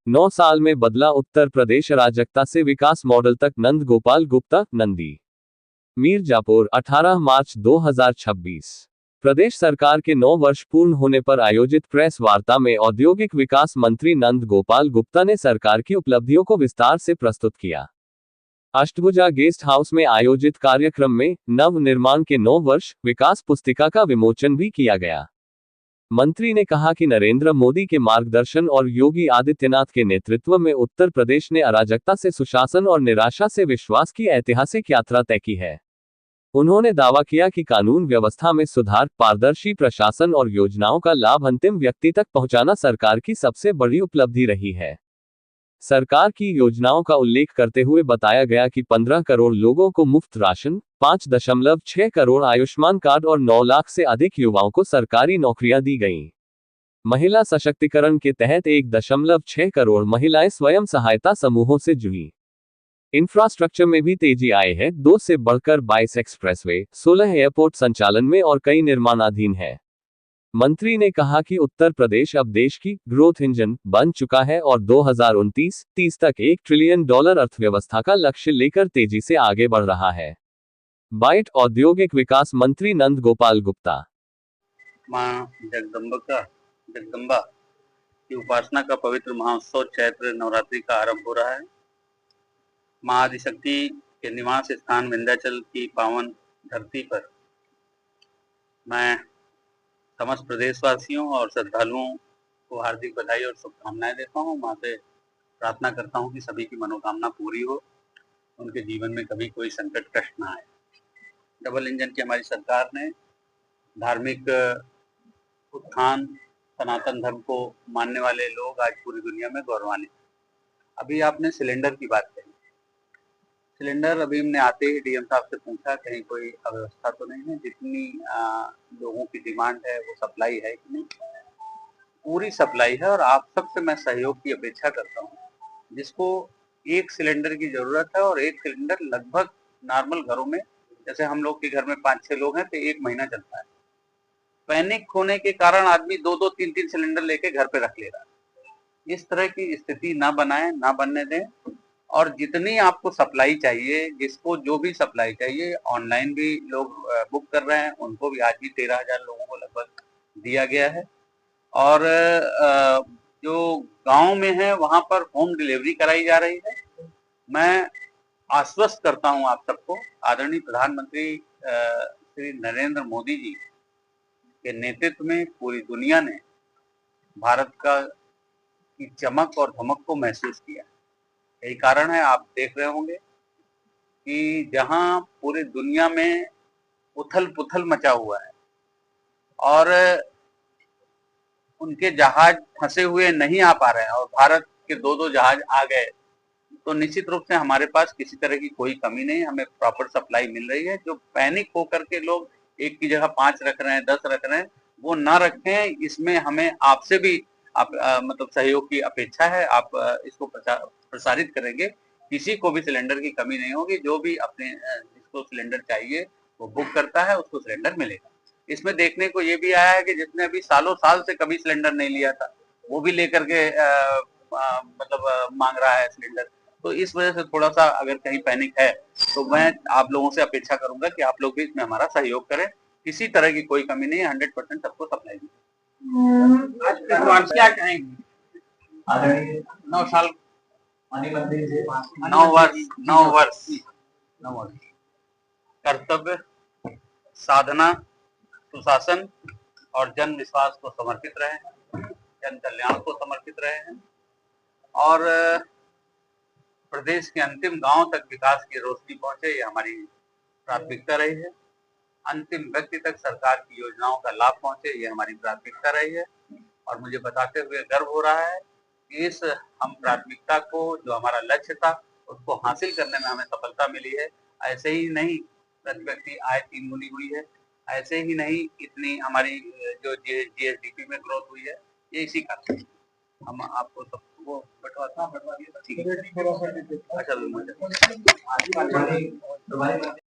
9 साल में बदला उत्तर प्रदेश, अराजकता से विकास मॉडल तक। नंद गोपाल गुप्ता, नंदी, मीरजापुर, 18 मार्च 2026। प्रदेश सरकार के 9 वर्ष पूर्ण होने पर आयोजित प्रेस वार्ता में औद्योगिक विकास मंत्री नंद गोपाल गुप्ता ने सरकार की उपलब्धियों को विस्तार से प्रस्तुत किया। अष्टभुजा गेस्ट हाउस में आयोजित कार्यक्रम में नव निर्माण के 9 वर्ष विकास पुस्तिका का विमोचन भी किया गया। मंत्री ने कहा कि नरेंद्र मोदी के मार्गदर्शन और योगी आदित्यनाथ के नेतृत्व में उत्तर प्रदेश ने अराजकता से सुशासन और निराशा से विश्वास की ऐतिहासिक यात्रा तय की है। उन्होंने दावा किया कि कानून व्यवस्था में सुधार, पारदर्शी प्रशासन और योजनाओं का लाभ अंतिम व्यक्ति तक पहुंचाना सरकार की सबसे बड़ी उपलब्धि रही है। सरकार की योजनाओं का उल्लेख करते हुए बताया गया कि 15 करोड़ लोगों को मुफ्त राशन, 5.6 करोड़ आयुष्मान कार्ड और 9 लाख से अधिक युवाओं को सरकारी नौकरियां दी गईं। महिला सशक्तिकरण के तहत 1.6 करोड़ महिलाएं स्वयं सहायता समूहों से जुड़ी। इंफ्रास्ट्रक्चर में भी तेजी आई है। 2 से बढ़कर 22 एक्सप्रेसवे, 16 एयरपोर्ट संचालन में और कई निर्माणाधीन है। मंत्री ने कहा कि उत्तर प्रदेश अब देश की ग्रोथ इंजन बन चुका है और 2029-30 तक $1 ट्रिलियन अर्थव्यवस्था का लक्ष्य लेकर तेजी से आगे बढ़ रहा है। बाइट औद्योगिक विकास मंत्री नंद गोपाल गुप्ता। मां जगदम्बा की उपासना का पवित्र महोत्सव चैत्र नवरात्रि का आरंभ हो रहा है। मां आदिशक्ति के निवास स्थान विंध्याचल की पावन धरती पर मैं समस्त प्रदेशवासियों और श्रद्धालुओं को हार्दिक बधाई और शुभकामनाएं देता हूं। मां से प्रार्थना करता हूं कि सभी की मनोकामना पूरी हो, उनके जीवन में कभी कोई संकट कष्ट ना आए। डबल इंजन की हमारी सरकार ने धार्मिक उत्थान, सनातन धर्म को मानने वाले लोग आज पूरी दुनिया में गौरवान्वित। अभी आपने सिलेंडर की बात कही। सिलेंडर अभी हमने आते ही डीएम साहब से पूछा कहीं कोई अव्यवस्था तो नहीं है, जितनी लोगों की डिमांड है वो सप्लाई है कि नहीं। पूरी सप्लाई है और आप सबसे मैं सहयोग की अपेक्षा करता हूँ। जिसको एक सिलेंडर की जरूरत है और एक सिलेंडर लगभग नॉर्मल घरों में, जैसे हम लोग के घर में 5-6 लोग हैं तो 1 महीना चलता है। पैनिक होने के कारण आदमी 2-2, 3-3 सिलेंडर लेके घर पे रख ले रहा है। इस तरह की स्थिति ना बनाए, ना बनने दें। और जितनी आपको सप्लाई चाहिए, जिसको जो भी सप्लाई चाहिए, ऑनलाइन भी लोग बुक कर रहे हैं, उनको भी आज भी 13,000 लोगों को लगभग दिया गया है। और जो गांव में है वहां पर होम डिलीवरी कराई जा रही है। मैं आश्वस्त करता हूं आप सबको, आदरणीय प्रधानमंत्री श्री नरेंद्र मोदी जी के नेतृत्व में पूरी दुनिया ने भारत का की चमक और धमक को महसूस किया। यही कारण है, आप देख रहे होंगे कि जहां पूरी दुनिया में उथल पुथल मचा हुआ है और उनके जहाज फंसे हुए नहीं आ पा रहे हैं और भारत के 2-2 जहाज आ गए, तो निश्चित रूप से हमारे पास किसी तरह की कोई कमी नहीं, हमें प्रॉपर सप्लाई मिल रही है। जो पैनिक होकर के लोग एक की जगह 5 रख रहे हैं, 10 रख रहे हैं, वो ना रखें। इसमें हमें आपसे भी मतलब सहयोग की अपेक्षा है। आप इसको प्रसारित करेंगे, किसी को भी सिलेंडर की कमी नहीं होगी। जो भी अपने जिसको सिलेंडर चाहिए वो बुक करता है, उसको सिलेंडर मिलेगा। इसमें देखने को ये भी आया है कि जिसने अभी सालों साल से कभी सिलेंडर नहीं लिया था, वो भी लेकर के मतलब मांग रहा है सिलेंडर। तो इस वजह से थोड़ा सा अगर कहीं पैनिक है तो मैं आप लोगों से अपेक्षा करूंगा कि आप लोग भी इसमें हमारा सहयोग करें। किसी तरह की कोई कमी नहीं है, 100% सबको सप्लाई दी। आज क्या कहेंगे? 9 साल 9 वर्ष कर्तव्य, साधना, सुशासन और जन विश्वास को समर्पित रहे हैं, जन कल्याण को समर्पित रहे हैं और प्रदेश के अंतिम गांव तक विकास की रोशनी पहुंचे, ये हमारी प्राथमिकता रही है। अंतिम व्यक्ति तक सरकार की योजनाओं का लाभ पहुंचे, ये हमारी प्राथमिकता रही है। और मुझे बताते हुए गर्व हो रहा है कि इस हम प्राथमिकता को, जो हमारा लक्ष्य था, उसको हासिल करने में हमें सफलता मिली है। ऐसे ही नहीं प्रति व्यक्ति आय 3 गुनी हुई है, ऐसे ही नहीं इतनी हमारी जो जीएसडीपी में ग्रोथ हुई है, ये इसी कारण हम आपको सबको बटवा दिया। अच्छा,